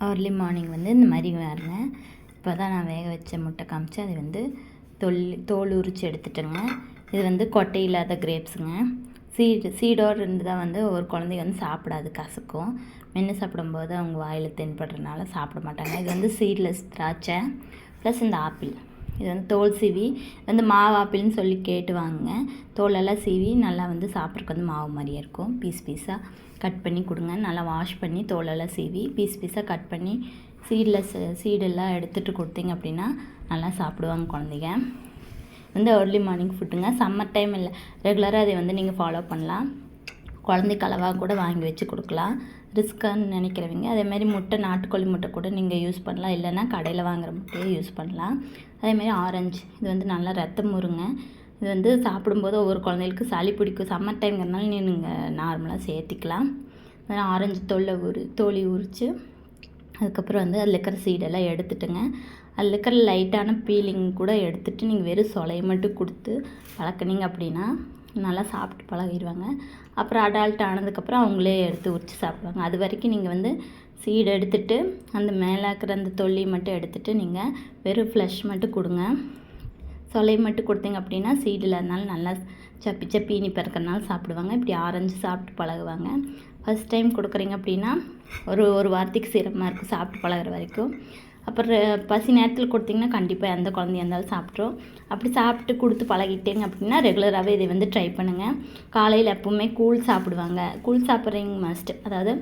Early morning வந்து இந்த மாதிரி பாருங்க. இப்போ தான் நான் வேக வச்ச முட்டை காமிச்சேன். அது வந்து தோல் உரித்து எடுத்துட்டேங்க. இது வந்து கொட்டை இல்லாத கிரேப்ஸுங்க. சீடோடு இருந்து தான் வந்து ஒரு குழந்தைங்க வந்து சாப்பிடாது, கசக்கும். மென்று சாப்பிடும்போது அவங்க வாயில் தென்படுறதுனால சாப்பிட மாட்டாங்க. இது வந்து சீட்லெஸ் திராட்சை ப்ளஸ் இந்த ஆப்பிள். இது வந்து தோல் சீவி வந்து மாவு ஆப்பிள்னு சொல்லி கேட்டு வாங்குங்க. தோலெல்லாம் சீவி நல்லா வந்து சாப்பிட்றதுக்கு வந்து மாவு மாதிரியே இருக்கும். பீஸாக கட் பண்ணி கொடுங்க. நல்லா வாஷ் பண்ணி தோலெல்லாம் சீவி பீஸாக கட் பண்ணி சீடெல்லாம் எடுத்துகிட்டு கொடுத்தீங்க அப்படின்னா நல்லா சாப்பிடுவாங்க குழந்தைங்க. வந்து ஏர்லி மார்னிங் ஃபுட்டுங்க. சம்மர் டைம் இல்லை, ரெகுலராக அதை வந்து நீங்கள் ஃபாலோ பண்ணலாம். குழந்தைக்கு அளவாக கூட வாங்கி வச்சு கொடுக்கலாம். ரிஸ்க்கான்னு நினைக்கிறவங்க அதேமாதிரி முட்டை, நாட்டுக்கோழி முட்டை கூட நீங்கள் யூஸ் பண்ணலாம். இல்லைன்னா கடையில் வாங்குகிற முட்டையை யூஸ் பண்ணலாம். அதேமாதிரி ஆரஞ்சு, இது வந்து நல்லா ரத்தம் ஊறுங்க. இது வந்து சாப்பிடும்போது ஒவ்வொரு குழந்தைகளுக்கு சளி பிடிக்கும். சம்மர் டைம்ங்கிறதுனால நீங்கள் நார்மலாக சேர்த்திக்கலாம். ஆரஞ்சு தோலி உரித்து அதுக்கப்புறம் வந்து அதில் இருக்கிற சீடெல்லாம் எடுத்துட்டுங்க. அதில் இருக்கிற லைட்டான பீலிங் கூட எடுத்துகிட்டு நீங்கள் வெறும் சொலையை மட்டும் கொடுத்து பழக்கினீங்க அப்படின்னா நல்லா சாப்பிட்டு பழகிடுவாங்க. அப்புறம் அடால்ட் ஆனதுக்கப்புறம் அவங்களே எடுத்து உரித்து சாப்பிடுவாங்க. அது வரைக்கும் நீங்கள் வந்து சீடு எடுத்துகிட்டு அந்த மேலே இருக்கிற அந்த தொல்லி மட்டும் எடுத்துகிட்டு நீங்கள் வெறும் ஃப்ளஷ் மட்டும் கொடுங்க. சொலை மட்டும் கொடுத்தீங்க அப்படின்னா சீடு இல்லாதனால நல்லா சப்பி இனிப்பு இருக்கிறனால சாப்பிடுவாங்க. இப்படி ஆரஞ்சு சாப்பிட்டு பழகுவாங்க. ஃபஸ்ட் டைம் கொடுக்குறீங்க அப்படின்னா ஒரு வாரத்துக்கு சிரமமாக இருக்கும் சாப்பிட்டு பழகிற வரைக்கும். அப்புறம் பசி நேரத்தில் கொடுத்திங்கன்னா கண்டிப்பாக எந்த குழந்தையா இருந்தாலும் சாப்பிட்ரும். அப்படி சாப்பிட்டு கொடுத்து பழகிட்டீங்க அப்படின்னா ரெகுலராகவே இதை வந்து ட்ரை பண்ணுங்கள். காலையில் எப்போவுமே கூழ் சாப்பிடுவாங்க. கூழ் சாப்பிட்றீங்க மஸ்ட்டு. அதாவது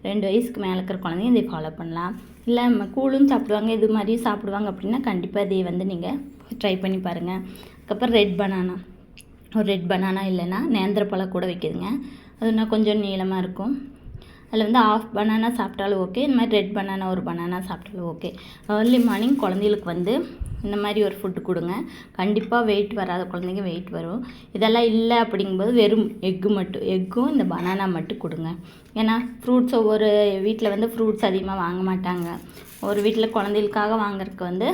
2 வயசுக்கு மேலே இருக்கிற குழந்தைங்க இதை ஃபாலோ பண்ணலாம். இல்லை கூழும் சாப்பிடுவாங்க, இது மாதிரியும் சாப்பிடுவாங்க அப்படின்னா கண்டிப்பாக இதை வந்து நீங்கள் ட்ரை பண்ணி பாருங்கள். அதுக்கப்புறம் ரெட் பனானா இல்லைன்னா நேந்திரப்பழம் கூட வைக்கிதுங்க. அதுனா கொஞ்சம் நீளமாக இருக்கும். அதில் வந்து ஆஃப் பனானா சாப்பிட்டாலும் ஓகே. இந்த மாதிரி ரெட் பனானா ஒரு பனானா சாப்பிட்டாலும் ஓகே. ஏர்லி மார்னிங் குழந்தைகளுக்கு வந்து இந்த மாதிரி ஒரு ஃபுட்டு கொடுங்க. கண்டிப்பாக வெயிட் வராத குழந்தைங்க வெயிட் வரும். இதெல்லாம் இல்லை அப்படிங்கும்போது வெறும் எக்கும் இந்த பனானா மட்டும் கொடுங்க. ஏன்னா ஃப்ரூட்ஸ் ஒவ்வொரு வீட்டில் வந்து ஃப்ரூட்ஸ் அதிகமாக வாங்க மாட்டாங்க. ஒரு வீட்டில் குழந்தைகளுக்காக வாங்குறதுக்கு வந்து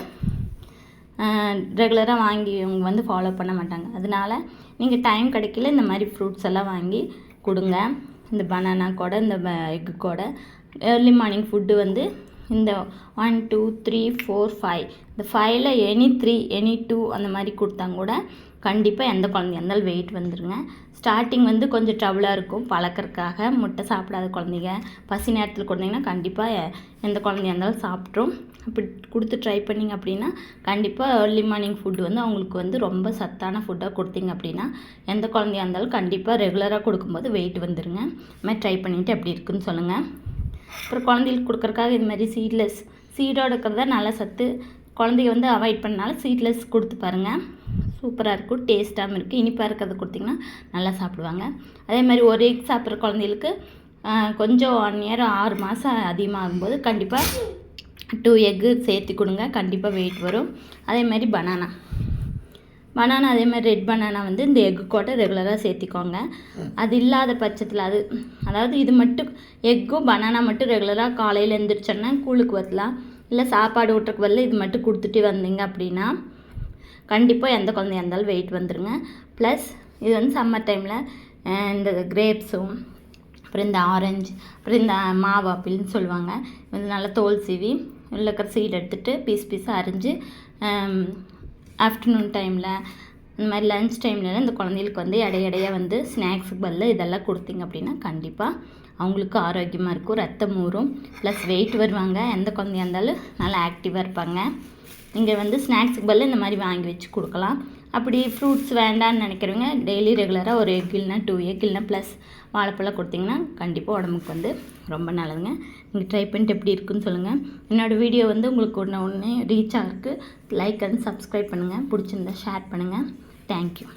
ரெகுலராக வாங்கி இவங்க வந்து ஃபாலோ பண்ண மாட்டாங்க. அதனால் நீங்கள் டைம் கிடைக்கல இந்த மாதிரி ஃப்ரூட்ஸ் எல்லாம் வாங்கி கொடுங்க. இந்த பனானா கூட இந்த எக்கு கூட ஏர்லி மார்னிங் ஃபுட்டு வந்து இந்த 1 2 3 4 5 இந்த 5ல் எனி 3 எனி 2 அந்த மாதிரி கொடுத்தாங்க கூட கண்டிப்பாக எந்த குழந்தையா இருந்தாலும் வெயிட் வந்துடுங்க. ஸ்டார்டிங் வந்து கொஞ்சம் ட்ரபிளாக இருக்கும் பழக்கிறதுக்காக. முட்டை சாப்பிடாத குழந்தைங்க பசி நேரத்தில் கொடுத்தீங்கன்னா கண்டிப்பாக எந்த குழந்தையா இருந்தாலும் சாப்பிட்ரும். அப்படி கொடுத்து ட்ரை பண்ணிங்க அப்படின்னா கண்டிப்பாக ஏர்லி மார்னிங் ஃபுட்டு வந்து அவங்களுக்கு வந்து ரொம்ப சத்தான ஃபுட்டாக கொடுத்தீங்க அப்படின்னா எந்த குழந்தையா இருந்தாலும் கண்டிப்பாக ரெகுலராக கொடுக்கும்போது வெயிட் வந்துடுங்க. இது மாதிரி ட்ரை பண்ணிவிட்டு எப்படி இருக்குதுன்னு சொல்லுங்கள். அப்புறம் குழந்தைகளுக்கு கொடுக்குறக்காக இது மாதிரி சீடோடு இருக்கிறதா நல்ல சத்து. குழந்தைங்க வந்து அவாய்ட் பண்ணனால சீட்லெஸ் கொடுத்து பாருங்கள். சூப்பராக இருக்கும், டேஸ்ட்டாகவும் இருக்குது. இனிப்பாக இருக்கிறத கொடுத்திங்கன்னா நல்லா சாப்பிடுவாங்க. அதே மாதிரி ஒரு எக் சாப்பிட்ற குழந்தைகளுக்கு கொஞ்சம் 1 இயர் 6 மாதம் அதிகமாகும்போது கண்டிப்பாக 2 எக்கு சேர்த்து கொடுங்க. கண்டிப்பாக வெயிட் வரும். அதே மாதிரி பனானா அதே மாதிரி ரெட் பனானா வந்து இந்த எக்கு கூட ரெகுலராக சேர்த்திக்கோங்க. அது இல்லாத பட்சத்தில் அதாவது இது மட்டும் எக்கும் பனானா மட்டும் ரெகுலராக காலையில் எழுந்திரிச்சோன்னா கூழுக்கு வரலாம். இல்லை சாப்பாடு ஊட்டுறக்கு வரல இது மட்டும் கொடுத்துட்டு வந்தீங்க அப்படின்னா கண்டிப்பாக எந்த குழந்தையா இருந்தாலும் வெயிட் வந்துடுங்க. ப்ளஸ் இது வந்து சம்மர் டைமில் இந்த கிரேப்ஸும் அப்புறம் இந்த ஆரஞ்சு அப்புறம் இந்த மாவு ஆப்பிள்னு சொல்லுவாங்க. இது நல்லா தோல் சீவி உள்ள இருக்கிற சீடு எடுத்துகிட்டு பீஸாக அரிஞ்சு ஆஃப்டர்நூன் டைமில் இந்த மாதிரி லன்ச் டைம்லலாம் இந்த குழந்தைகளுக்கு வந்து இடையாக வந்து ஸ்நாக்ஸுக்கு பதில் இதெல்லாம் கொடுத்தீங்க அப்படின்னா கண்டிப்பாக அவங்களுக்கு ஆரோக்கியமாக இருக்கும். ரத்தம் ஊறும், ப்ளஸ் வெயிட் வருவாங்க. எந்த குழந்தையா இருந்தாலும் நல்லா ஆக்டிவாக இருப்பாங்க. நீங்கள் வந்து ஸ்நாக்ஸுக்கு பதில் இந்த மாதிரி வாங்கி வச்சு கொடுக்கலாம். அப்படி ஃப்ரூட்ஸ் வேண்டான்னு நினைக்கிறவங்க டெய்லி ரெகுலராக ஒரு எக் இல்லைனா 2 எக் இல்லைனா ப்ளஸ் வாழைப்பழம் கொடுத்திங்கன்னா கண்டிப்பாக உடம்புக்கு வந்து ரொம்ப நல்லதுங்க. நீங்கள் ட்ரை பண்ணிட்டு எப்படி இருக்குன்னு சொல்லுங்கள். என்னோடய வீடியோ வந்து உங்களுக்கு ஒன்று ரீச் ஆகிறதுக்கு லைக் அண்ட் சப்ஸ்கிரைப் பண்ணுங்கள். பிடிச்சிருந்தா ஷேர் பண்ணுங்கள். தேங்க்யூ.